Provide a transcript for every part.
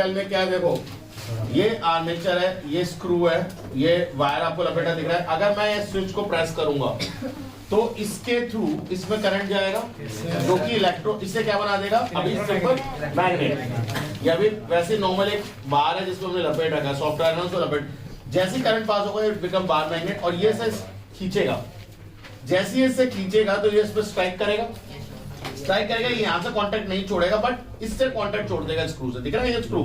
Coil में क्या है देखो, ये आर्मेचर है, ये स्क्रू है, ये वायर आपको लपेटा दिख रहा है। अगर मैं ये स्विच को प्रेस करूंगा तो इसके थ्रू इसमें करंट जाएगा जो कि इलेक्ट्रो, इससे क्या बना देगा, अभी सिंपल मैग्नेट, या भी वैसे नॉर्मल एक बार है जिसको हमने लपेट रखा है, सॉफ्ट आयरन से लपेट, जैसे करंट पास होगा इट बिकम बार मैग्नेट, और ये से खींचेगा, जैसे ही इससे खींचेगा तो ये इस पर स्ट्राइक करेगा, ये यहाँ से कांटेक्ट नहीं छोड़ेगा बट इससे कांटेक्ट छोड़ देगा स्क्रू से, दिख रहा है ये स्क्रू,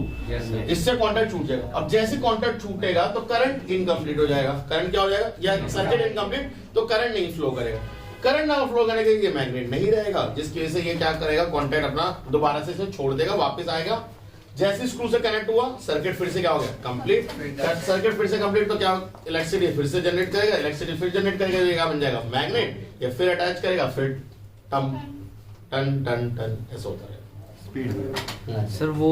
इससे कांटेक्ट छूट जाएगा। अब जैसे कांटेक्ट छूटेगा तो करंट इनकम्प्लीट हो जाएगा, करंट क्या हो जाएगा, या सर्किट इनकम्प्लीट, तो करंट नहीं फ्लो करेगा, करंट ना फ्लो करेगा ये मैग्नेट नहीं रहेगा, जिसकी वजह से ये क्या करेगा, कांटेक्ट अपना दोबारा से इसे छोड़ देगा, वापस आएगा, जैसे स्क्रू से कनेक्ट हुआ सर्किट फिर से क्या हो गया, कंप्लीट, सर्किट फिर से कंप्लीट, तो क्या इलेक्ट्रिसिटी फिर से जनरेट करेगा, इलेक्ट्रिसिटी फिर जनरेट करेगा, ये क्या बन जाएगा मैग्नेट, या फिर अटैच करेगा, फिर टन टन टन टन ऐसा होता है स्पीड। सर वो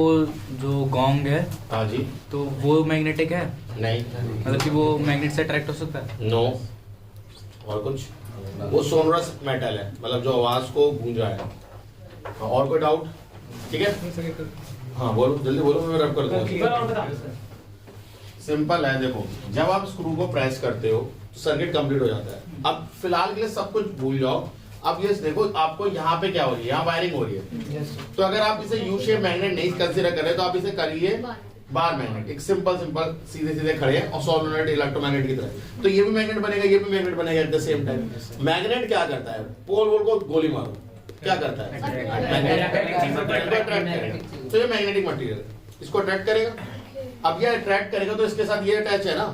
जो गोंग है, हाँ जी, तो वो मैग्नेटिक है? नहीं, मतलब कि वो मैग्नेट से अट्रैक्ट हो सकता है? नो, और कुछ, वो सोनरस मेटल है, मतलब जो आवाज को गूंजा है। और कोई डाउट? ठीक है, हाँ बोलो जल्दी बोलो, मैं रब कर दूंगा। सिंपल है, देखो जब आप स्क्रू को प्रेस करते हो तो सर्किट कंप्लीट हो जाता है। अब फिलहाल के लिए सब कुछ भूल जाओ, अब ये देखो आपको यहाँ पे क्या हो रही है, यहाँ वायरिंग हो रही है, तो अगर आप इसे यू शेप मैग्नेट नहीं कंसीडर करें तो आप इसे करिए बार मैग्नेट, एक सिंपल सीधे सीधे खड़े हैं और सोलेनोइड इलेक्ट्रोमैग्नेट की तरह, तो ये भी मैग्नेट बनेगा, ये भी मैग्नेट बनेगा at the same time. Magnet क्या करता है, पोल वोल को गोली मारो, क्या करता है, तो ये मैग्नेटिक मटेरियल इसको अट्रैक्ट करेगा। अब ये अट्रैक्ट करेगा तो इसके साथ ये अटैच है ना,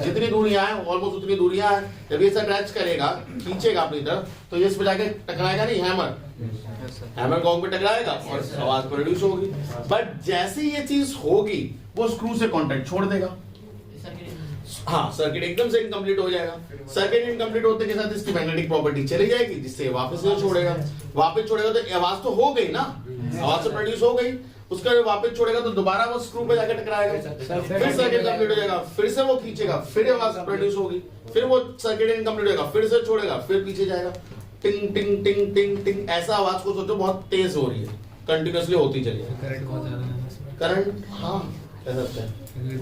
जितनी दूरियां हैं ऑलमोस्ट उतनी दूरियां हैं, जब ये अटैच करेगा खींचेगा अपनी तरफ तो ये इस पे जाके टकराएगा नहीं, हैमर गॉन्ग पे टकराएगा और आवाज प्रोड्यूस होगी। बट जैसे ये चीज होगी वो स्क्रू से कांटेक्ट छोड़ देगा, हाँ सर्किट एकदम से इनकम्प्लीट हो जाएगा। सर्किट इनकम्प्लीट होते के साथ इसकी मैग्नेटिक प्रॉपर्टी चली जाएगी, जिससे वापस से छोड़ेगा, वापस छोड़ेगा तो आवाज तो हो गई ना, आवाज तो प्रोड्यूस हो गई, उसका वापस छोड़ेगा तो दोबारा वो स्क्रू पे जाकर टकराएगा, फिर सर्किट कंप्लीट हो जाएगा, फिर से वो खींचेगा, फिर आवाज प्रोड्यूस होगी, फिर वो सर्किट इनकम्प्लीट होगा, फिर से छोड़ेगा, फिर पीछे जाएगा, टिंग टिंग टिंग टिंग टिंग, ऐसा आवाज को सोचो बहुत तेज हो रही है, कंटिन्यूअसली होती चली है करंट। हाँ कह सकते हैं,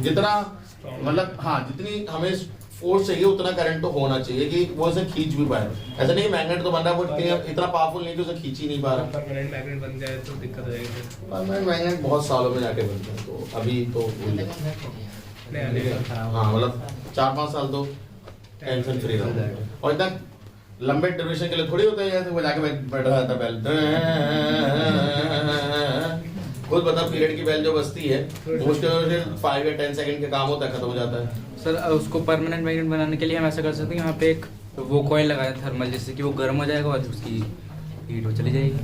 जितना मतलब हाँ जितनी हमें फोर्स चाहिए उतना करंट तो होना चाहिए कि वो इसे खींच भी पाए। ऐसा नहीं मैग्नेट तो बन रहा है वो इतना पावरफुल नहीं कि उसे खींच ही नहीं पा रहा। परमानेंट मैग्नेट बन जाए तो दिक्कत हो जाएगी। परमानेंट मैग्नेट बहुत सालों में जाके बनते हैं, तो अभी तो हाँ मतलब 4-5 साल तो टेंशन फ्री रहता है, और इतना लंबे ड्यूरेशन के लिए थोड़ी होता है जैसे वो जाके बैठ रहा था बेल, खुद बता पीरियड की बेल जो बजती है मुश्किल 5 या 10 सेकंड का काम होता है, खत्म हो जाता है। सर उसको परमानेंट मैग्नेट बनाने के लिए हम ऐसा कर सकते हैं, यहाँ पे एक वो कॉइल लगाया थर्मल, जिससे कि वो गर्म हो जाएगा और उसकी हीट वो चली जाएगी।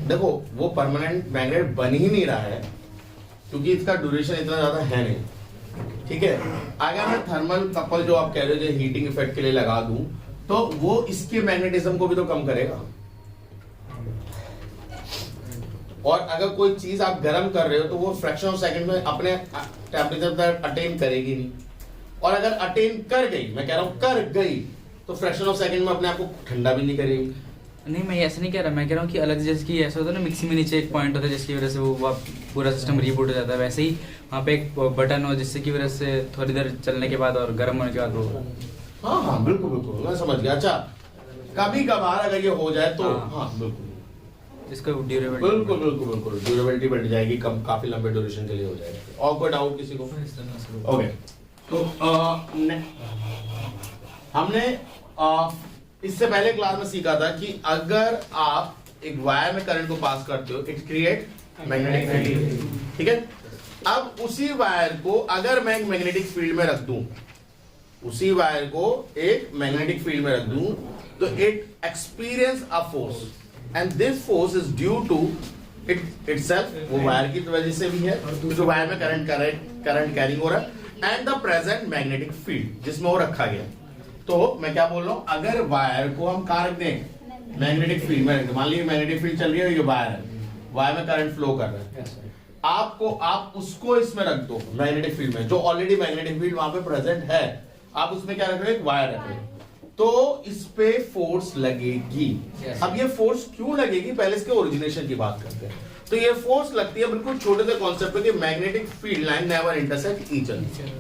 देखो वो परमानेंट मैग्नेट बन ही नहीं रहा है क्योंकि इसका ड्यूरेशन इतना ज्यादा है नहीं, ठीक है। अगर मैं थर्मल कपल जो आप कह रहे हो हीटिंग इफेक्ट के लिए लगा दूं तो वो इसके मैग्नेटिज्म को भी तो कम करेगा, और अगर कोई चीज आप गर्म कर रहे हो तो वो फ्रैक्शन ऑफ सेकंड में अपने टेम्परेचर तक अटेन करेगी नहीं, और अगर अटेन कर गई, मैं कह रहा हूं कर गई, तो फ्रैक्शन ऑफ सेकंड में अपने आप को ठंडा भी नहीं करेगी। नहीं मैं ऐसा नहीं कह रहा, मैं कह रहा हूँ कि अलग जैसे कि ऐसा होता है ना मिक्सी में नीचे एक पॉइंट होता है जिसकी वजह से वो पूरा सिस्टम रीबूट हो जाता है, वैसे ही वहाँ पे एक बटन हो जिससे की वजह से थोड़ी देर चलने के बाद और गर्म होने के बाद वो। हाँ हाँ बिल्कुल बिल्कुल मैं समझ गया। अच्छा कभी कभार अगर ये हो जाए तो हाँ बिल्कुल इसका ड्यूरेबिलिटी बिल्कुल बिल्कुल बिल्कुल ड्यूरेबिलिटी बढ़ जाएगी, कम काफी लंबे ड्यूरेशन के लिए हो जाएगा। और कोई डाउट किसी को? ओके तो हमने इससे पहले क्लास में सीखा था कि अगर आप एक वायर में करंट को पास करते हो इट क्रिएट मैग्नेटिक फील्ड, ठीक है। अब उसी वायर को अगर मैं एक मैग्नेटिक फील्ड में रख दूं, उसी वायर को एक मैग्नेटिक फील्ड में रख दूं तो it experience a force and this force is due to it itself, वो वायर की वजह से भी है जो वायर में करंट कैरिंग हो रहा है, and the present magnetic field जिसमें वो रखा गया। तो मैं क्या बोल रहा हूं, अगर वायर को हम कहां रख दें, मैग्नेटिक फील्ड में, मान लीजिए मैग्नेटिक फील्ड चल रही है, ये वायर है, वायर में करंट फ्लो कर रहा है, आप उसको इसमें रख दो मैग्नेटिक फील्ड में, जो ऑलरेडी मैग्नेटिक फील्ड वहां पे प्रेजेंट है, आप उसमें क्या रख रहे हो, एक वायर रख रहे हो, तो इस पे फोर्स लगेगी। अब ये फोर्स क्यों लगेगी, पहले इसके ओरिजिनेशन की बात करते हैं। तो ये फोर्स लगती है बिल्कुल छोटे से कॉन्सेप्ट पे कि magnetic field line never intersect each other.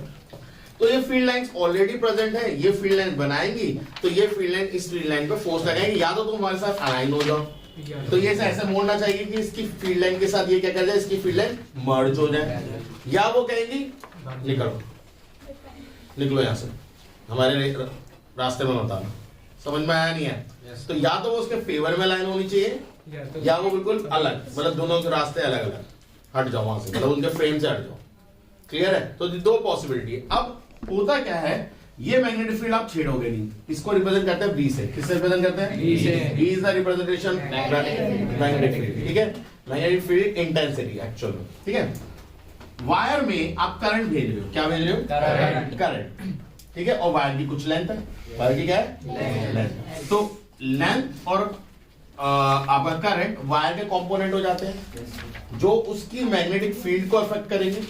तो ये फील्ड लाइंस ऑलरेडी प्रेजेंट है, ये फील्ड लाइन बनाएंगी तो ये फील्ड लाइन इस फील्ड लाइन पे फोर्स लगाएंगे, या तो तुम हमारे साथ अलाइन हो जाओ, तो ये ऐसे मोड़ना चाहिए कि इसकी फील्ड लाइन के साथ ये क्या कर जाए, इसकी फील्ड लाइन मर्ज हो जाए, या वो कहेंगी निकलो निकलो यहां से, हमारे रास्ते में बताना। समझ में आया नहीं है? तो या तो वो उसके फेवर में लाइन होनी चाहिए, या वो बिल्कुल अलग, मतलब दोनों के रास्ते अलग अलग, हट जाओ वहां से, मतलब उनके फ्रेम से हट जाओ। क्लियर है? तो दो पॉसिबिलिटी है। अब होता क्या है, ये मैग्नेटिक फील्ड आप छेड़ोगे नहीं, इसको रिप्रेजेंट करते हैं बी से। किससे रिप्रेजेंट करते हैं? बी से। B is the representation magnetic field, ठीक है? मैग्नेटिक फील्ड इंटेंसिटी एक्चुअल में, ठीक है? वायर में आप करंट भेज रहे हो, क्या भेज रहे हो? करंट, ठीक है? और वायर की कुछ लेंथ है, वायर की क्या है? लेंथ। तो लेंथ और आपका करंट वायर के कंपोनेंट हो जाते हैं जो उसकी मैग्नेटिक फील्ड को अफेक्ट करेंगे,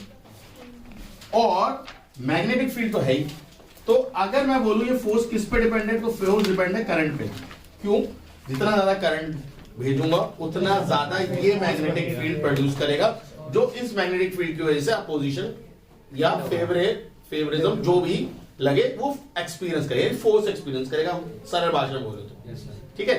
और मैग्नेटिक फील्ड तो है ही। तो अगर मैं बोलूं ये फोर्स किस पे डिपेंड है, तो फोर्स डिपेंड है करंट पे। क्यों? जितना ज्यादा करंट भेजूंगा उतना ज्यादा ये मैग्नेटिक फील्ड प्रोड्यूस करेगा, जो इस मैग्नेटिक फील्ड की वजह से अपोजिशन या फेवरिज्म जो भी लगे वो एक्सपीरियंस करेगा, फोर्स एक्सपीरियंस करेगा, सरल भाषा में बोले तो, ठीक है?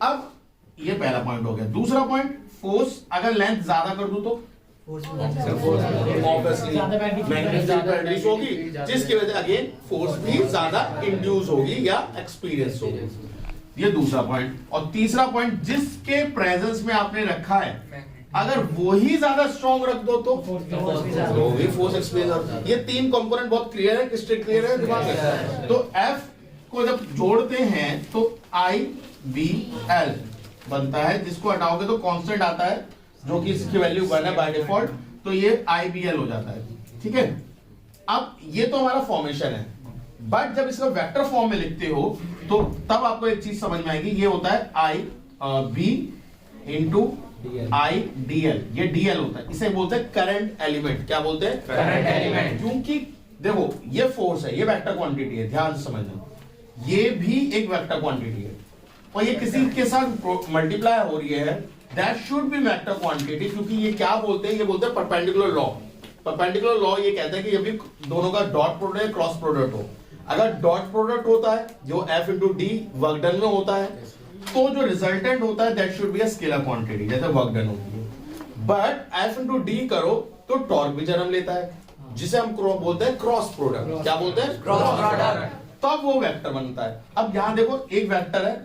अब ये पहला पॉइंट हो गया। दूसरा पॉइंट, फोर्स अगर लेंथ ज्यादा कर दूं तो ऑब्वियसली मैग्नेटिक फील्ड प्रोड्यूस होगी, जिसकी वजह से अगेन फोर्स भी ज्यादा इंड्यूस होगी या एक्सपीरियंस होगी। ये दूसरा पॉइंट। और तीसरा पॉइंट, जिसके प्रेजेंस में आपने रखा है अगर वो ही ज्यादा स्ट्रॉन्ग रख दो तो भी फोर्स एक्सपीरियंस। ये तीन कंपोनेंट बहुत क्लियर है, क्रिस्टल क्लियर है दिमाग में। तो F को जब जोड़ते हैं तो IBL बनता है, जिसको हटाओगे तो कांस्टेंट आता है जो कि इसकी वैल्यू 1 है बाय डिफॉल्ट, तो ये IBL हो जाता है, ठीक है? अब ये तो हमारा फॉर्मेशन है, बट जब इसको वेक्टर फॉर्म में लिखते हो तो तब आपको एक चीज समझ में आएगी, ये होता है IB इंटू IDL, ये DL होता है, इसे बोलते हैं करंट एलिमेंट। क्या बोलते हैं? Current element. क्योंकि देखो ये फोर्स है, ये वेक्टर क्वांटिटी है, ध्यान से समझना, ये भी एक वेक्टर क्वांटिटी है, और ये किसी के साथ मल्टीप्लाई हो रही है, that should B vector quantity. क्योंकि ये क्या बोलते हैं, ये बोलते हैं परपेंडिकुलर लॉ। परपेंडिकुलर लॉ ये कहता है कि जब भी दोनों का डॉट प्रोडक्ट या क्रॉस प्रोडक्ट हो, अगर डॉट प्रोडक्ट होता है जो F into D work done में होता है, तो जो रिजल्टेंट होता है that should be a scalar quantity, जैसे वर्क डन होती है। बट F इंटू डी करो तो टॉर्क भी जन्म लेता है, जिसे हम बोलते हैं क्रॉस प्रोडक्ट। क्या बोलते हैं? Cross product. तब वो वेक्टर बनता है। अब यहां देखो एक वेक्टर है,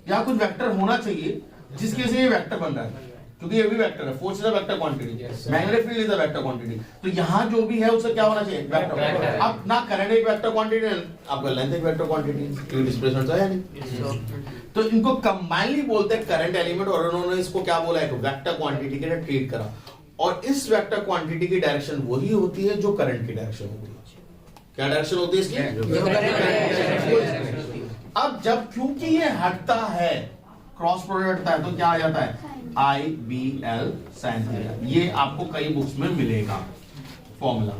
यहां कुछ वेक्टर होना चाहिए जिसकी वजह से ये वेक्टर बन रहा है, क्योंकि ये भी वेक्टर है, force is a vector quantity, magnetic field is a vector quantity. तो यहां जो भी है उससे क्या होना चाहिए? वेक्टर। अब ना करंट एक वेक्टर क्वांटिटी है, आपका लेंथ एक वेक्टर क्वांटिटी, क्योंकि डिस्प्लेसमेंट तो है नहीं। तो इनको कंबाइनली बोलते हैं करंट एलिमेंट, और उन्होंने इसको क्या बोला है? वेक्टर क्वांटिटी के लिए ट्रीट करा। और इस वेक्टर क्वांटिटी की डायरेक्शन वही होती है जो करंट की डायरेक्शन होती है। क्या डायरेक्शन होती है इसकी? अब जब क्योंकि ये हटता है, क्रॉस प्रोडक्ट हटता है, तो क्या आ जाता है? IBL sin theta. ये आपको कई बुक्स में मिलेगा फॉर्मूला।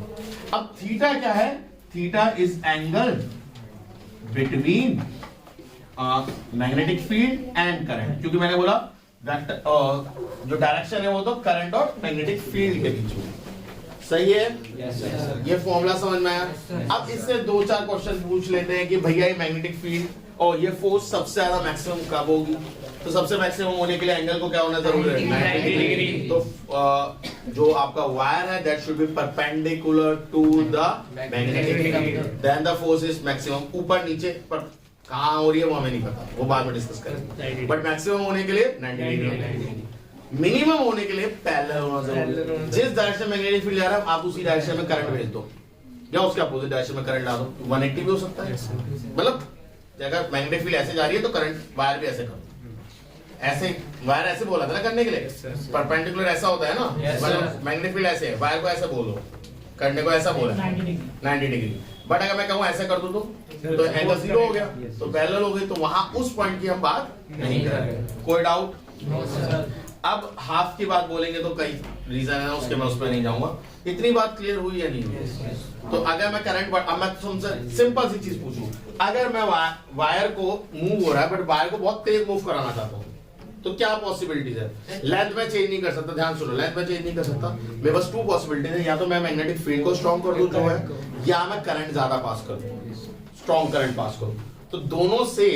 अब थीटा क्या है? Theta is angle between magnetic field and current, क्योंकि मैंने बोला वेक्टर जो डायरेक्शन है वो तो करंट और मैग्नेटिक फील्ड के बीच में। सही है? ये फॉर्मूला समझ में आया? अब इससे 2-4 क्वेश्चन पूछ लेते हैं कि भैया ये मैग्नेटिक फील्ड और ये फोर्स सबसे ज्यादा मैक्सिमम कब होगी? तो सबसे मैक्सिमम होने के लिए एंगल को क्या होना जरूरी है? 90 डिग्री। तो जो आपका वायर है that should be perpendicular to the magnetic field, then the force is maximum. ऊपर नीचे पर कहां हो रही है वो हमें नहीं पता, वो बाद में डिस्कस करेंगे, बट मैक्सिमम होने के लिए 90 डिग्री। मिनिमम होने के लिए पैरेलल होना जरूरी है। जिस डायरेक्शन में मैग्नेटिक फील्ड जा रहा है आप उसी डायरेक्शन में करंट भेज दो, या उसके अपोजिट डायरेक्शन में करंट ला दो, 180 भी हो सकता है। मतलब अगर मैग्नेटिक फील्ड ऐसे जा रही है तो करंट वायर भी ऐसे करो, ऐसे वायर ऐसे बोला था ना करने के लिए, परपेंडिकुलर ऐसा होता है ना, मतलब मैग्नेटिक फील्ड ऐसे है, वायर को ऐसे बोलो, करने को ऐसा बोला 90 डिग्री। बट अगर मैं कहूँ ऐसे कर दूं तो एंगल 0 हो गया, तो पैरेलल हो गई, तो वहां उस पॉइंट की हम बात नहीं करेंगे। कोई डाउट? अब हाफ की बात बोलेंगे तो कई रीजन है उसके, मैं उस पर नहीं जाऊंगा। इतनी बात क्लियर हुई या नहीं हुई? तो अगर मैं करंट, अब मैं तुमसे सिंपल सी चीज पूछूं, अगर मैं वायर को मूव हो रहा है बट वायर को बहुत तेज मूव कराना चाहता हूँ तो क्या पॉसिबिलिटीज है? लेंथ में चेंज नहीं कर सकता, ध्यान सुनो, लेंथ में चेंज नहीं कर सकता। मेरे पास टू पॉसिबिलिटीज है, या तो मैं मैग्नेटिक फील्ड को स्ट्रॉन्ग कर दूं जो है, या मैं करंट ज्यादा पास कर दूं, स्ट्रॉन्ग करंट पास करूं। तो दोनों से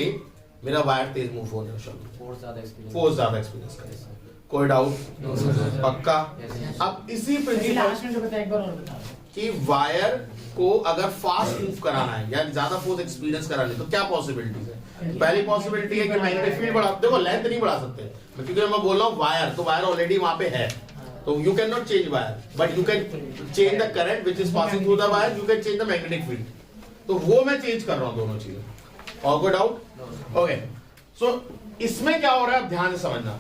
मेरा वायर तेज मूव होने शुरू, फोर्स ज्यादा एक्सपीरियंस करेगा। कोई डाउट? पक्का? अब इसी प्रिंसिपल कि वायर को अगर फास्ट मूव कराना है या ज्यादा फोर्स एक्सपीरियंस कराना है तो क्या पॉसिबिलिटीज है? पहली पॉसिबिलिटी है कि मैग्नेटिक फील्ड बढ़ा, देखो लेंथ नहीं बढ़ा सकते क्योंकि मैं बोल रहा हूँ वायर, तो वायर ऑलरेडी वहां पे है, तो you can not change wire but you can change the current which is passing through the wire, you can change the magnetic field. तो वो मैं चेंज कर रहा हूँ दोनों चीजें। और कोई डाउट? ओके, सो इसमें क्या हो रहा है आप ध्यान से समझना।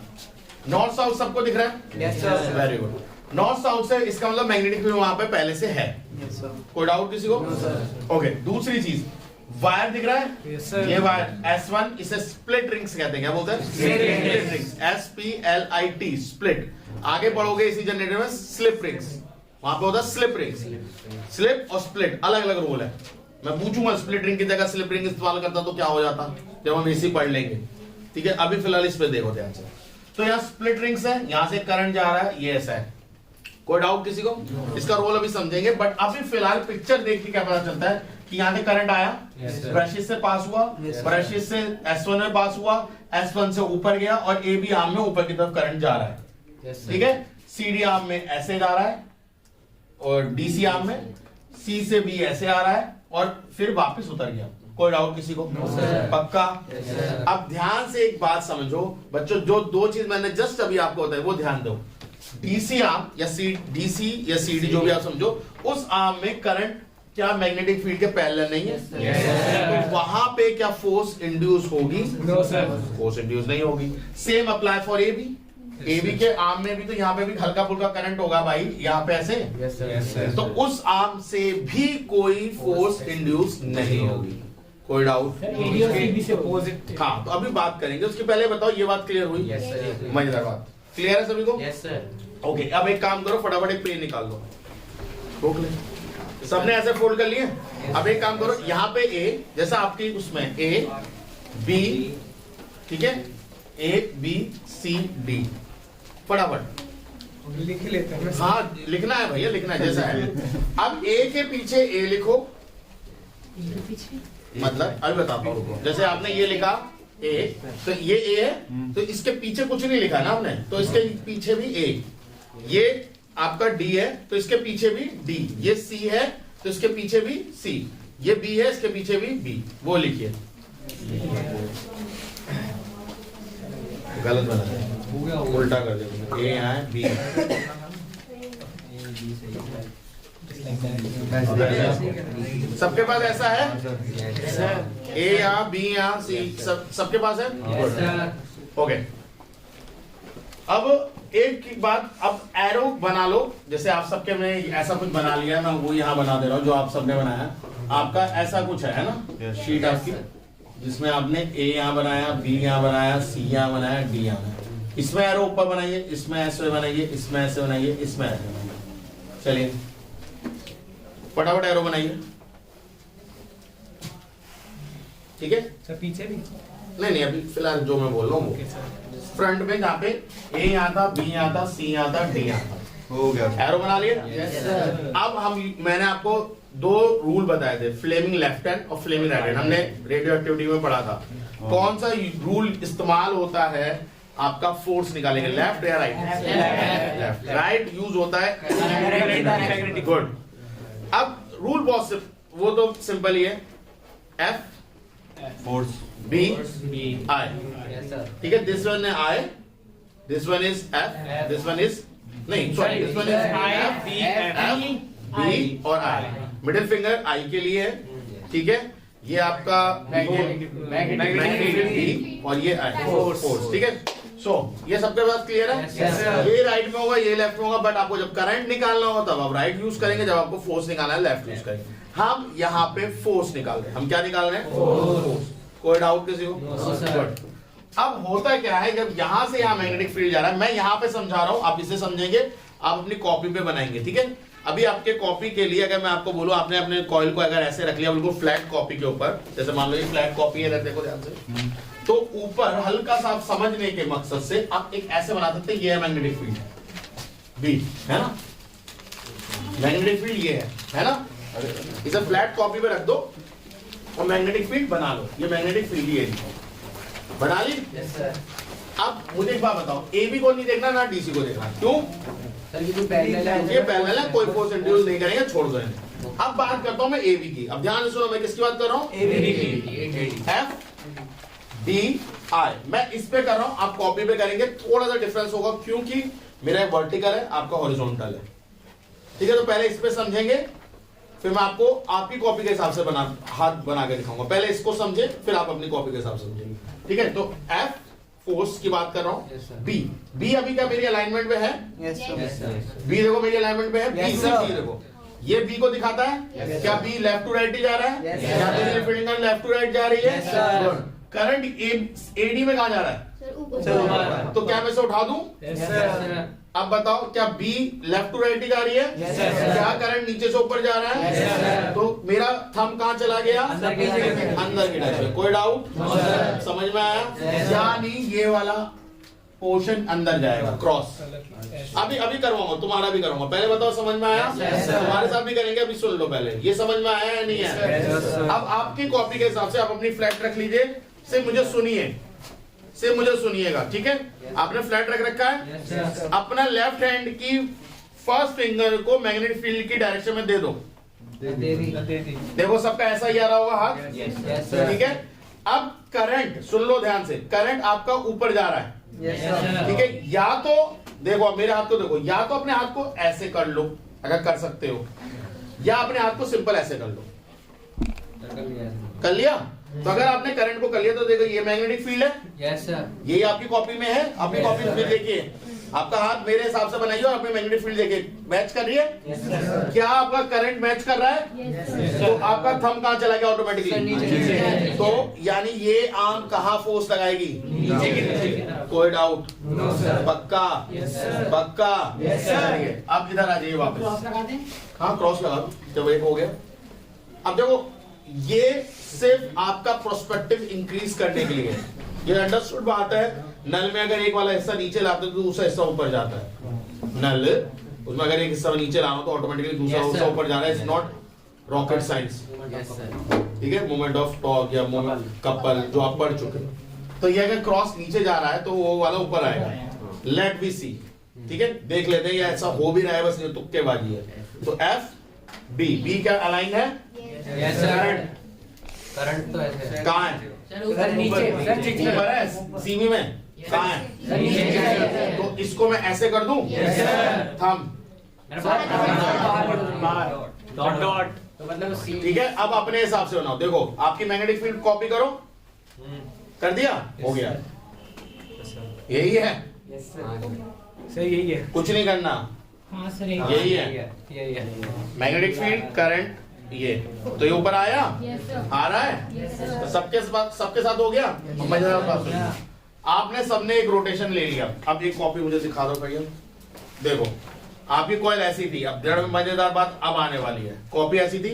नॉर्थ साउथ सबको दिख रहा है? Yes sir. Very good. North south से इसका मतलब मैग्नेटिक फील्ड वहां पे पहले से है। Yes sir. कोई डाउट किसी को? ओके, दूसरी चीज, वायर दिख रहा है? Yes sir. ये वायर S1, इसे स्प्लिट रिंग्स कहते हैं। क्या बोलते हैं? Split rings, SPLIT, split. आगे पढ़ोगे इसी जनरेटर में स्लिप रिंग्स, वहां पे होता है स्लिप रिंग्स। स्लिप और स्प्लिट अलग अलग रोल है। मैं पूछूंगा स्प्लिट रिंग की जगह स्लिप रिंग इस्तेमाल करता तो क्या हो जाता, जब हम इसी पढ़ लेंगे। ठीक है, अभी फिलहाल इस पे देखो ध्यान से। तो यहाँ स्प्लिट रिंग्स है, यहां से करंट जा रहा है, ये ऐसा है। कोई डाउट किसी को? इसका रोल अभी समझेंगे, बट अभी फिलहाल पिक्चर देख के क्या पता चलता है कि यहाँ से करंट आया, ब्रशेस से पास हुआ, ब्रशेस से S1 में पास हुआ, S1 से ऊपर गया और AB आर्म में ऊपर की तरफ करंट जा रहा है। ठीक है, CD आर्म में ऐसे जा रहा है और DC आर्म में C से B ऐसे आ रहा है और फिर वापस उतर गया। कोई डाउट किसी को? पक्का? अब ध्यान से एक बात समझो बच्चों, जो दो चीज मैंने जस्ट अभी आपको बताई वो ध्यान दो। DC आर्म या DC या CD जो भी आप समझो, उस आर्म में करंट क्या मैग्नेटिक फील्ड के पैरेलल नहीं है? तो वहां पे क्या फोर्स इंड्यूस होगी? नो सर, फोर्स इंड्यूस नहीं होगी। सेम अप्लाई फॉर AB के आर्म में भी तो यहाँ पे भी हल्का फुल्का करंट होगा भाई, यहाँ पे ऐसे। Yes sir. तो उस आर्म से भी कोई फोर्स इंड्यूस नहीं होगी। कोई डाउट? हाँ, तो अभी बात करेंगे, उसके पहले बताओ ये बात क्लियर हुई? Yes sir. मजेदार बात क्लियर है सभी को? Yes sir. ओके, अब एक काम करो, फटाफट एक पेन निकाल लो, रोक ले। सबने ऐसे फोल्ड कर लिए? अब एक काम करो, यहाँ पे A जैसा आपकी उसमें A B, ठीक है, A B C D, फटाफट लिख लेते हैं। हाँ लिखना है भैया, लिखना है जैसा है। अब A के पीछे A लिखो, मतलब अभी बताता हूँ। जैसे आपने ये लिखा A, तो ये A है, तो इसके पीछे कुछ नहीं लिखा ना आपने, तो इसके पीछे भी A। ये आपका D है तो इसके पीछे भी D, ये C है तो इसके पीछे भी C, ये B है इसके पीछे भी B, वो लिखिए। गलत बना है, उल्टा कर दिया, A यहाँ है B। सबके पास ऐसा है? A यहाँ, B यहाँ, C, सबके पास है? ओके, अब एक बात, अब एरो बना लो, जैसे आप सबके में ऐसा कुछ बना लिया, मैं वो यहाँ बना दे रहा हूँ जो आप सबने बनाया। आपका ऐसा कुछ है ना शीट आपकी, जिसमें आपने A यहाँ बनाया, B यहाँ बनाया, C यहाँ बनाया, D यहाँ बनाया। इसमें एरो ऊपर बनाइए, इसमें ऐसे बनाइए, इसमें ऐसे बनाइए, इसमें ऐसे बनाइए। चलिए फटाफट एरो बनाइए। ठीक है सर पीछे भी? नहीं, अभी फिलहाल जो मैं बोल रहा हूँ फ्रंट में, जहाँ पे A यहाँ था, B यहाँ था, C यहाँ था, D यहाँ था, हो गया। एरो बना लिए? अब मैंने आपको दो रूल बताए थे, फ्लेमिंग लेफ्ट हैंड और फ्लेमिंग राइट हैंड, हमने रेडियो एक्टिविटी में पढ़ा था। कौन सा रूल इस्तेमाल होता है आपका फोर्स निकालेंगे, लेफ्ट या राइट? लेफ्ट। राइट यूज होता है, गुड। अब रूल बहुत वो तो सिंपल ही है, F फोर्स, B I, ठीक है। दिस वन है I, this one is F, this one is नहीं, sorry, this one is F B और I। मिडिल फिंगर I के लिए है, ठीक है। ये आपका मैग्नेटिक फील्ड और ये I फोर्स, ठीक है। सो ये सबके पास क्लियर है? ये राइट में होगा, ये लेफ्ट में होगा, बट आपको जब करंट निकालना हो तब आप राइट यूज करेंगे, जब आपको फोर्स निकालना है लेफ्ट यूज करेंगे। हम यहाँ पे फोर्स निकाल रहे हैं, हम क्या निकाल रहे हैं? फोर्स। कोई डाउट किसी को? गुड। अब होता क्या है, जब यहां से यहाँ मैग्नेटिक फील्ड जा रहा है, मैं यहाँ पे समझा रहा हूं, आप इसे समझेंगे, आप अपनी कॉपी पे बनाएंगे, ठीक है। अभी आपके कॉपी के लिए अगर मैं आपको बोलूं, आपने अपने कॉइल को अगर ऐसे रख लिया बिल्कुल फ्लैट कॉपी के ऊपर, जैसे मान लो ये फ्लैट कॉपी है, देखो ध्यान से, तो ऊपर हल्का सा आप समझने के मकसद से आप एक ऐसे बना सकते हैं, ये है मैग्नेटिक फील्ड बी, है ना, मैग्नेटिक फील्ड ये है ना, इसे फ्लैट कॉपी पे रख दो और मैग्नेटिक फील्ड बना लो, ये मैग्नेटिक फील्ड ये बना ली। अब मुझे एक बात बताओ, AB को नहीं देखना ना DC को देखना, क्यों? ये पैरेलल है, कोई फोर्स इंड्यूस नहीं करेंगे, छोड़ दो इन्हें। अब बात करता हूं मैं AB की, अब ध्यान से सुनो, मैं किसकी बात कर रहा हूं? FDI, मैं इस पे कर रहा हूं, आप कॉपी पे करेंगे, थोड़ा सा डिफरेंस होगा क्योंकि मेरा वर्टिकल है, आपका हॉरिजॉन्टल है, ठीक है? तो पहले इस पे समझेंगे, फिर मैं आपको आपकी कॉपी के हिसाब से हाथ बना के दिखाऊंगा, पहले इसको समझे फिर आप अपनी कॉपी के हिसाब से समझेंगे, ठीक है? तो F फोर्स की बात कर रहा हूं, B अभी क्या मेरी अलाइनमेंट में है? B देखो मेरी अलाइनमेंट में है, B से B देखो, ये B को दिखाता है, क्या B लेफ्ट टू राइट ही जा रहा है? क्या मेरी फील्ड लेफ्ट टू राइट जा रही है? करंट AD में कहां जा रहा है? तो क्या मैं इसे उठा दूं? अब बताओ, क्या B लेफ्ट टू राइट ही जा रही है? क्या करंट नीचे से ऊपर जा रहा है? तो मेरा थंब कहां चला गया? अंदर की डायरेक्शन, कोई डाउट? समझ में आया? यानी ये वाला पोर्शन अंदर जाएगा, क्रॉस। अभी करवाऊंगा, तुम्हारा भी करूंगा, पहले बताओ समझ में आया? तुम्हारे साथ भी करेंगे, अभी सुन लो पहले, ये समझ में आया या नहीं आया? अब आपकी कॉपी के हिसाब से आप अपनी फ्लैट रख लीजिए, सिर्फ मुझे सुनिएगा, ठीक है? आपने फ्लैट रख रखा है, अपना लेफ्ट हैंड की फर्स्ट फिंगर को मैग्नेटिक फील्ड की डायरेक्शन में दे दो, देखो सबका ऐसा ही आ रहा होगा हाथ, ठीक है? अब करंट सुन लो ध्यान से, करंट आपका ऊपर जा रहा है, ठीक है? या तो देखो मेरे हाथ को देखो, या तो अपने हाथ को ऐसे कर लो अगर कर सकते हो, या अपने हाथ को सिंपल ऐसे कर लो, कर लिया? तो अगर आपने करंट को कर लिया तो देखो ये मैग्नेटिक फील्ड है, यस सर, ये आपकी कॉपी में है, आपकी कॉपी में देखिए, आपका हाथ मेरे हिसाब से बनाइए और अपनी मैग्नेटिक फील्ड देखिए, मैच कर रही है? क्या आपका करंट मैच कर रहा है? तो आपका थंब कहां चला गया ऑटोमेटिकली? तो यानी ये आर्म कहां फोर्स लगाएगी? नीचे की तरफ, कोई डाउट? पक्का? पक्का? अब इधर आ जाइए वापस, हाँ क्रॉस लगा दो, जब एक हो गया। अब देखो ये सिर्फ आपका प्रोस्पेक्टिव इंक्रीज करने के लिए, ये अंडरस्टूड बात है। नल में अगर एक वाला हिस्सा नीचे लाते हो तो दूसरा हिस्सा ऊपर जाता है, नल उसमें अगर एक हिस्सा नीचे लाना तो ऑटोमेटिकली दूसरा हिस्सा ऊपर जा रहा है, इट्स नॉट रॉकेट साइंस, ठीक है? मोमेंट ऑफ टॉर्क या मोमेंट कपल जो आप पढ़ चुके, तो ये अगर क्रॉस नीचे जा रहा है तो वो वाला ऊपर आएगा, लेट वी सी, ठीक है? देख लेते हैं ये ऐसा हो भी रहा है, बस ये तुक्केबाजी है। तो F B क्या अलाइन है? करंट तो ऐसे कहाँ है? ऊपर है, सीमी में कहाँ है? तो इसको मैं ऐसे कर दूं, थंब, तो मतलब ठीक है? अब अपने हिसाब से बनाओ, देखो आपकी मैग्नेटिक फील्ड कॉपी करो, कर दिया, हो गया, यही है, सही यही है, कुछ नहीं करना, हाँ सर यही है मैग्नेटिक फील्ड, करंट, ये तो ये ऊपर आया, आ रहा है, तो सबके साथ हो गया। मजेदार बात सुनिए, आपने सबने एक रोटेशन ले लिया, अब एक कॉपी मुझे दिखा दो भैया, देखो आपकी कॉइल ऐसी थी, अब जड़ में मजेदार बात अब आने वाली है, कॉपी ऐसी थी,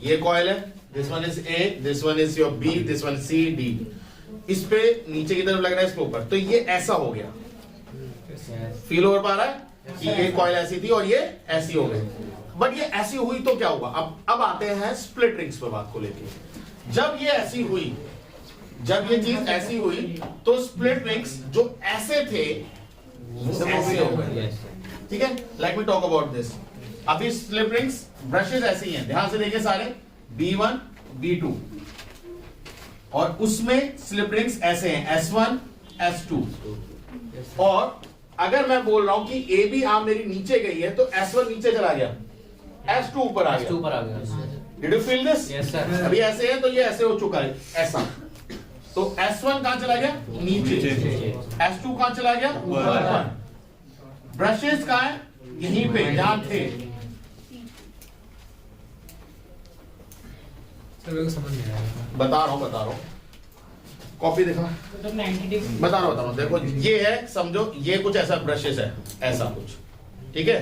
ये कॉइल है, this one is A, this one is your B, this one C, D, इस पे नीचे की तरफ लग रहा है, इसके ऊपर, तो ये ऐसा हो गया, फील हो पा रहा है कि ये कॉइल ऐसी थी और ये ऐसी हो गई, बट ये ऐसी हुई तो क्या हुआ? अब आते हैं स्प्लिट रिंग्स पे बात को लेके। जब ये ऐसी हुई, जब ये चीज ऐसी हुई तो स्प्लिट रिंग्स जो ऐसे थे ऐसे हो गए, ठीक है? Let me talk about this. अभी स्प्लिट रिंग्स ब्रशेस ऐसे ही हैं, ध्यान से देखिए सारे, B1 B2, और उसमें स्लिप रिंग्स ऐसे हैं, S1 S2, और अगर मैं बोल रहा हूं कि AB आर्म मेरी नीचे गई है तो S1 नीचे चला गया, S2 ऊपर आ गया, did you feel this? Yes sir. अभी ऐसे है तो ये ऐसे हो चुका है, ऐसा, तो S1 कहां चला गया? नीचे, S2 कहां चला गया? ऊपर। ब्रशेस कहां है? यहीं पे, जहां थे, समझ नहीं आया, बता रहा हूं, कॉपी दिखा, बता रहा हूं, देखो ये है, समझो ये कुछ ऐसा ब्रशेस है, ऐसा कुछ, ठीक है?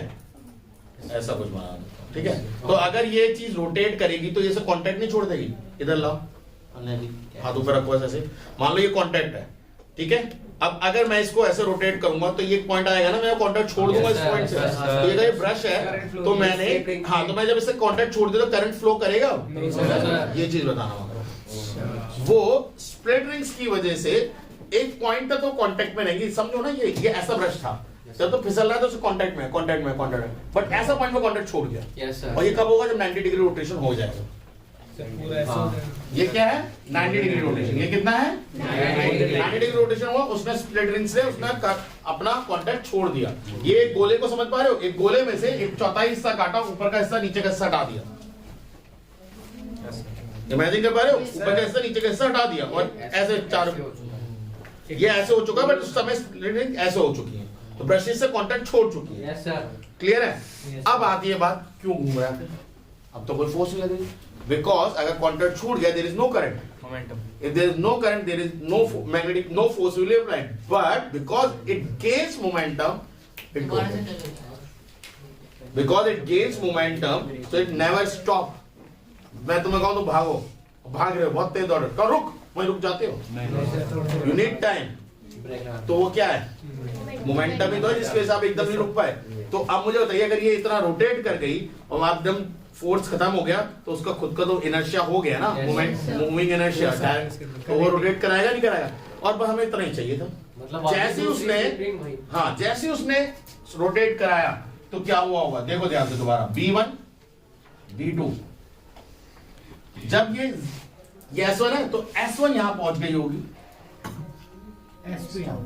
ऐसा कुछ बना देता हूं, ठीक है। तो अगर ये चीज रोटेट करेगी तो ये से कांटेक्ट नहीं छोड़ देगी। इधर लाओ, हाथ ऊपर रखो ऐसे। मान लो ये कांटेक्ट है, ठीक है। अब अगर मैं इसको ऐसे रोटेट करूंगा तो ये पॉइंट आएगा ना, मैं कांटेक्ट छोड़ दूंगा इस पॉइंट से। तो ये ब्रश है, तो मैंने हाँ, तो मैं जब इससे कांटेक्ट छोड़ दिया तो करंट फ्लो करेगा, ये चीज बताना होगा। वो स्प्लिट रिंग्स की वजह से एक पॉइंट तक तो कांटेक्ट में रहेगी, समझो ना। ये ऐसा ब्रश था, जब तो फिसल रहा है तो उससे कांटेक्ट में, बट ऐसा पॉइंट में कांटेक्ट छोड़ गया। और ये कब होगा? जब 90 डिग्री रोटेशन हो जाएगा। ये क्या है? 90 डिग्री रोटेशन। ये कितना है? 90 डिग्री रोटेशन हुआ, उसने स्प्लिट रिंग से उसने अपना कांटेक्ट छोड़ दिया। ये एक गोले को समझ पा रहे हो? एक गोले में से एक चौथाई हिस्सा काटा, ऊपर का हिस्सा नीचे का हिस्सा हटा दिया। इमेजिन कर पा रहे हो? ऊपर का हिस्सा नीचे का हिस्सा हटा दिया, और ऐसे चार, ये ऐसे हो चुका है, बट उस समय स्प्लिट रिंग ऐसे हो चुकी है, तो ब्रशेस से कांटेक्ट छोड़ चुकी है। क्लियर है? अब आती है बात, क्यों घूम रहा है? अब तो कोई फोर्स नहीं लगेगी, बिकॉज अगर कांटेक्ट छूट गया, there is no current, momentum. if there is no current, there is no force will be applied, but because it gains momentum, it goes, because it gains momentum, so it never stop। मैं तुम्हें कहूं तो भागो, भाग रहे हो, बहुत तेज दौड़ रहे हो, कहो रुक, वहीं रुक जाते हो। You need time। तो वो क्या है? मोमेंटम ही तो है जिसके हिसाब एकदम नहीं रुक पाए। तो अब मुझे बताइए, अगर ये इतना रोटेट कर गई और एकदम फोर्स खत्म हो गया, तो उसका खुद का तो इनर्शिया हो गया ना, मोमेंट, मूविंग इनर्शिया, तो वो रोटेट कराएगा नहीं कराएगा? और बस हमें इतना ही चाहिए था, मतलब जैसे ही उसने, हाँ, जैसे ही उसने रोटेट कराया तो क्या हुआ होगा? देखो ध्यान से दोबारा, B1 B2, जब ये S1 है तो S1 यहां पहुंच गई होगी,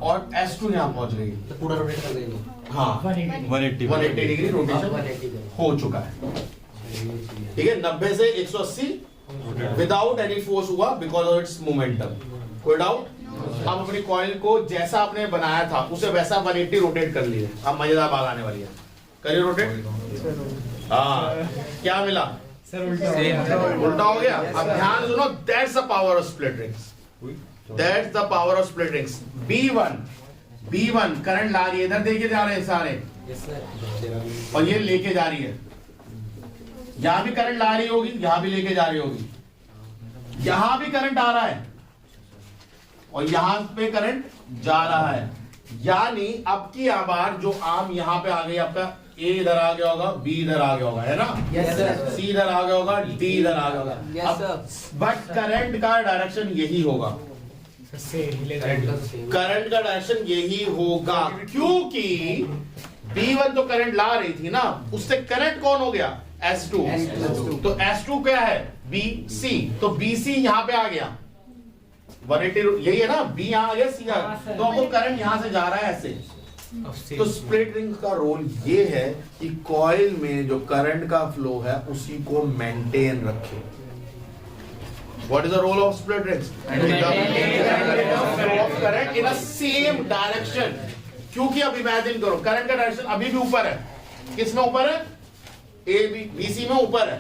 और S2 यहां पहुंच गई, तो पूरा रोटेट कर देंगे। हाँ, 180 डिग्री रोटेशन हो चुका है, ठीक है। 90 से 180 विदाउट एनी फोर्स हुआ, बिकॉज ऑफ इट्स मोमेंटम। कोई डाउट? अब अपनी कॉइल को जैसा आपने बनाया था उसे वैसा 180 रोटेट कर लिए। अब मजेदार बात आने वाली है, करिए रोटेट। हाँ, क्या मिला? उल्टा हो गया। अब ध्यान सुनो, that's the power of split rings, that's the power of split rings. B1 current ला रही है, इधर देके जा रहे हैं सारे, और ये लेके जा रही है, यहां भी करंट ला रही होगी, यहां भी लेके जा रही होगी, यहां भी करंट आ रहा है, और यहां पे करंट जा रहा है। यानी अब की बार जो आर्म यहां पे आ गई, आपका A इधर आ गया होगा, B इधर आ गया होगा, है ना? C इधर आ गया होगा, D इधर आ गया होगा। बट करंट का डायरेक्शन यही होगा, करंट का डायरेक्शन यही होगा, क्योंकि B1 तो करंट ला रही थी ना, उससे करंट कौन हो गया? S2। तो S2 क्या है? BC, तो BC यहां पे आ गया, 180, यही है ना, B यहां आ गया, C आ गया, तो हमको करंट यहां से जा रहा है ऐसे। तो स्प्लिट रिंग का रोल ये है कि कॉइल में जो करंट का फ्लो है उसी को मेंटेन रखे। What is the role of split rings? Flow of current in a same direction। क्योंकि अब इमेजिन करो, करंट का डायरेक्शन अभी भी ऊपर है, किस में ऊपर है? BC में ऊपर है,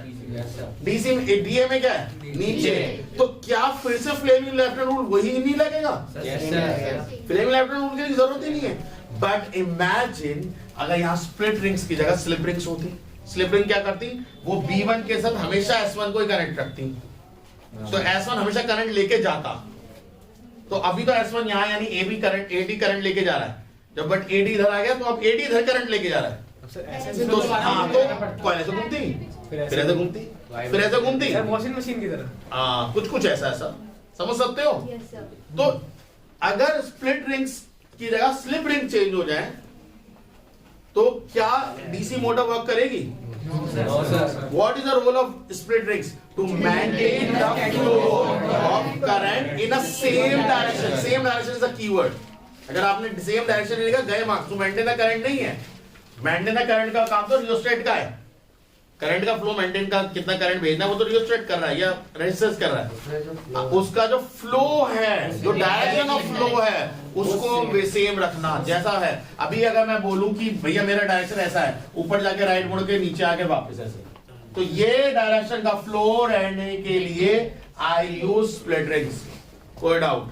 DC में, DA में क्या है? नीचे। तो क्या फिर से फ्लेमिंग लेफ्ट हैंड रूल वही नहीं लगेगा? फ्लेमिंग लेफ्ट हैंड रूल की जरूरत ही नहीं है। बट इमेजिन अगर यहाँ स्प्लिट रिंग्स की जगह स्लिप रिंग्स होती, स्लिप रिंग क्या करती? वो B1 के साथ हमेशा S1 को ही कनेक्ट रखती, तो S1 हमेशा करंट लेके जाता। तो अभी तो S1 यहाँ यानी AB करंट, AD करंट लेके जा रहा है, जब बट AD इधर आ गया तो अब AD इधर करंट लेके जा रहा है। तो हाँ, तो कॉइल ऐसे घूमती, फिर ऐसे घूमती, फिर ऐसे घूमती, वॉशिंग मशीन की तरह। हाँ, कुछ ऐसा समझ सकते हो? तो अगर स्प्लिट रिंग्स की जगह स्लिप रिंग चेंज हो जाए तो क्या डीसी मोटर वर्क करेगी? What is the role of split rings? To maintain the flow of current in a same direction. Same direction is the keyword. अगर आपने same direction नहीं लिखा, गए मार्क्स। तो मेंटेन द करंट नहीं है, maintain the current का काम तो रियोस्टेट का है। करंट का फ्लो मेंटेन का, कितना करंट भेजना वो तो रियोस्टेट कर रहा है या रेजिस्टेंस कर रहा है। उसका जो फ्लो है, जो डायरेक्शन ऑफ फ्लो है, उसको सेम रखना जैसा है। अभी अगर मैं बोलूं कि भैया मेरा डायरेक्शन ऐसा है, ऊपर जाके राइट मुड़ के नीचे आके वापस ऐसे, तो ये डायरेक्शन का फ्लो रहने के लिए आई यूज स्प्लिट रिंग्स। कोई डाउट?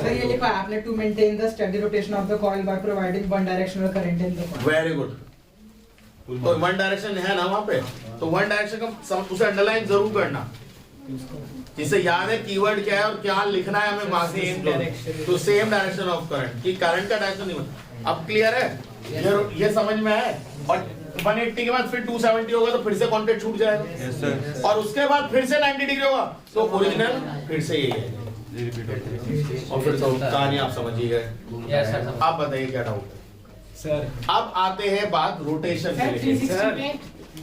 सर ये लिखा है आपने, to maintain the steady rotation of the coil by providing one directional current in the coil. Very good, तो वन डायरेक्शन है ना वहां पे, तो वन डायरेक्शन का उसे अंडरलाइन जरूर करना, जिससे याद है कीवर्ड क्या है और क्या लिखना है हमें मार्क्स में। तो सेम डायरेक्शन ऑफ करंट, कि करंट का डायरेक्शन नहीं होता। अब क्लियर है, ये समझ में है। और 180 के बाद फिर 270 होगा तो फिर से कॉन्टेक्ट छूट जाएगा, और उसके बाद फिर से 90 डिग्री होगा तो ओरिजिनल फिर से यही है, और फिर तो कहानी आप समझ ही गए। आप बताइए क्या डाउट है सर। अब आते हैं बात रोटेशन के लिए।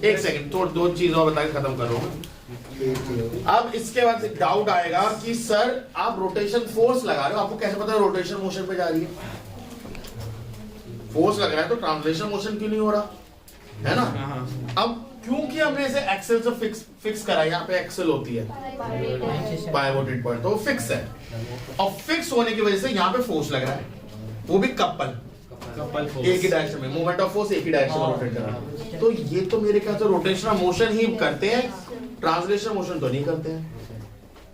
एक सेकंड, तो दो चीज और बता के खत्म करो। अब इसके बाद डाउट आएगा कि सर आप रोटेशन फोर्स लगा रहे हो, आपको कैसे पता है रोटेशन मोशन पे जा रही है? फोर्स लग रहा है तो ट्रांसलेशन मोशन क्यों नहीं हो रहा है ना? अब क्योंकि हमने इसे एक्सेल से फिक्स करा, यहाँ पे एक्सेल होती है पाइवोटेड पॉइंट, तो वो फिक्स है, और फिक्स होने की वजह से यहाँ पे फोर्स लग रहा है, वो भी कपल एक ही डायरेक्शन में, मोमेंट ऑफ फोर्स एक ही डायरेक्शन में रोटेट कर रहा है। तो ये तो मेरे ख्याल से रोटेशनल मोशन ही करते हैं, ट्रांसलेशन मोशन तो नहीं करते हैं।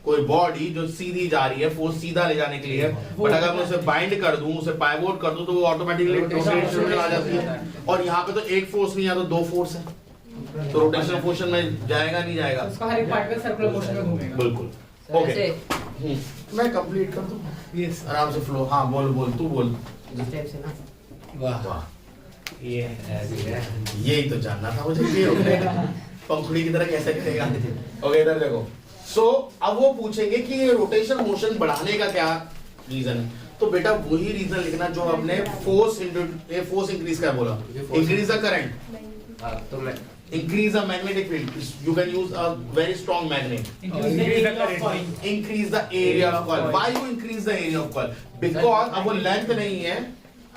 कोई बॉडी जो सीधी जा रही है, फोर्स सीधा ले जाने के लिए, बट अगर मैं उसे बाइंड कर दूं, उसे पाइवोट कर दूं, तो वो ऑटोमेटिकली रोटेशन में आ जाती है। और यहाँ पे तो एक फोर्स नहीं है तो दो फोर्स है, तो रोटेशनल मोशन में जाएगा नहीं जाएगा, उसका हर एक पार्ट में सर्कुलर मोशन में घूमेगा। बिल्कुल। ओके, मैं कंप्लीट कर दूं यस आराम से फ्लो। हाँ बोल तू बोल। वाह वाह, ये यही तो जानना था मुझे, ये पंखुड़ी की तरह कैसे करेगा। ओके इधर देखो। सो अब वो पूछेंगे कि ये रोटेशन मोशन बढ़ाने का क्या रीजन है, तो बेटा वही रीजन लिखना जो हमने फोर्स इंक्रीज का बोला, इंक्रीज द करंट, तो मैं increase the magnetic field. You can use a very strong magnet. Increase the area of coil. Why you increase the area of coil? Because अब वो length नहीं है,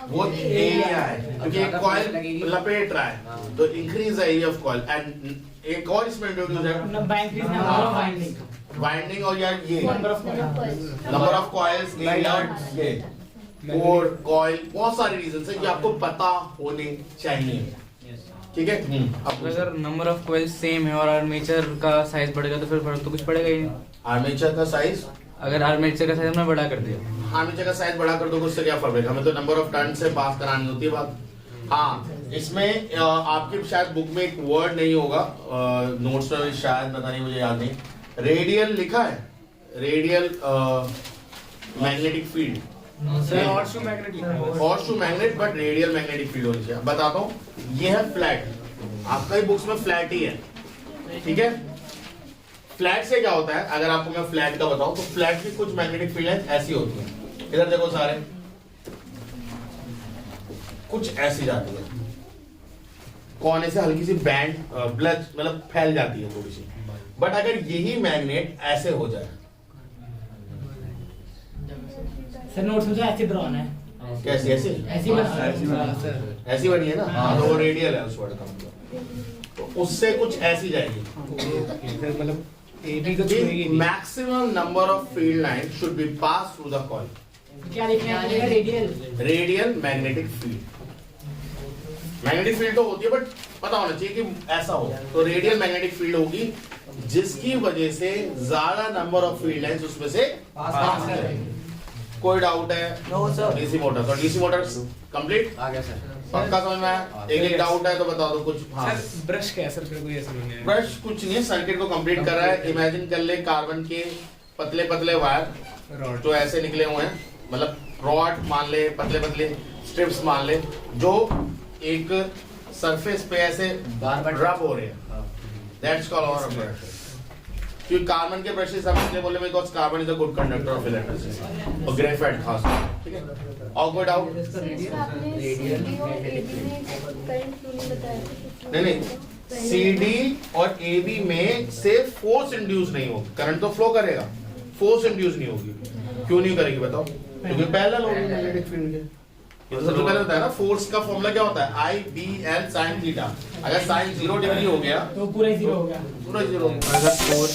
वो area है, क्योंकि एक coil लपेट रहा है, तो increase the area of coil. And एक और इसमें introduce है winding, और यार ये number of coils, area, ये और coil, बहुत सारे reasons हैं, ये आपको पता होने चाहिए। ठीक है। अब अगर नंबर ऑफ कॉइल्स सेम है और आर्मेचर का साइज बढ़ेगा तो फिर फर्क तो कुछ पड़ेगा ही नहीं। आर्मेचर का साइज, अगर आर्मेचर का साइज हमने बड़ा कर दिया, आर्मेचर का साइज बड़ा कर दो, उससे क्या फर्क है? हमें तो नंबर ऑफ टर्न से पास करानी होती है बात। हाँ, इसमें आपके शायद बुक में एक वर्ड नहीं होगा, नोट्स में शायद, पता नहीं मुझे याद नहीं, रेडियल लिखा है, radial magnetic field, horse shoe magnet, but radial magnetic field होनी चाहिए। बताता हूँ, ये है फ्लैट, आपका ही बुक्स में फ्लैट ही है, ठीक है। फ्लैट से क्या होता है, अगर आपको मैं फ्लैट का बताऊं तो फ्लैट की कुछ मैग्नेटिक फील्ड ऐसी होती है, इधर देखो सारे, कुछ ऐसी जाती है, कोने से हल्की सी बैंड ब्लड मतलब फैल जाती है थोड़ी सी। बट अगर यही मैग्नेट ऐसे हो जाए, सर नोट्स में ऐसे ड्रॉन है, कैसी ऐसी ऐसी बनी है ना, तो वो रेडियल है उस वर्ड का मतलब, तो उससे कुछ ऐसी जाएगी। मतलब एबी को छोड़ेगी नहीं। Maximum number of field line should be pass through the coil. क्या लिखना है? Radial magnetic field, magnetic field तो होती है बट पता होना चाहिए कि ऐसा हो, तो रेडियल मैग्नेटिक फील्ड होगी जिसकी वजह से ज्यादा नंबर ऑफ फील्ड लाइंस उसमें से पास करेंगे। कोई डाउट है? No sir. डीसी मोटर, तो डीसी मोटर कंप्लीट आ गया सर। पक्का समझ में आया? एक डाउट है तो बता दो कुछ। हाँ, सर ब्रश क्या है सर, फिर कोई ऐसा नहीं है। ब्रश कुछ नहीं है, सर्किट को कंप्लीट कर रहा है। इमेजिन कर ले कार्बन के पतले पतले वायर रॉड जो ऐसे निकले हुए हैं, मतलब रॉड मान ले, पतले पतले स्ट्रिप्स मान ले, जो एक सरफेस पे ऐसे बार-बार रब हो रहे हैं, दैट्स कॉल्ड आवर ब्रश। क्योंकि कार्बन के ब्रशेस हम इसलिए बोले because carbon is a good conductor of electricity, और ग्रेफाइट खास, ठीक है। और कोई डाउट? नहीं, CD और AB में से फोर्स इंड्यूस नहीं होगी, करंट तो फ्लो करेगा, फोर्स इंड्यूस नहीं होगी। क्यों नहीं करेगी बताओ? क्योंकि पैरेलल होगी मैग्नेटिक फील्ड के। तो सबसे पहले होता है ना, फोर्स का फॉर्मूला क्या होता है? I/B/L sin theta. अगर sin 0 डिग्री हो गया तो पूरा 0 हो गया, पूरा 0 हो गया। अगर फोर्स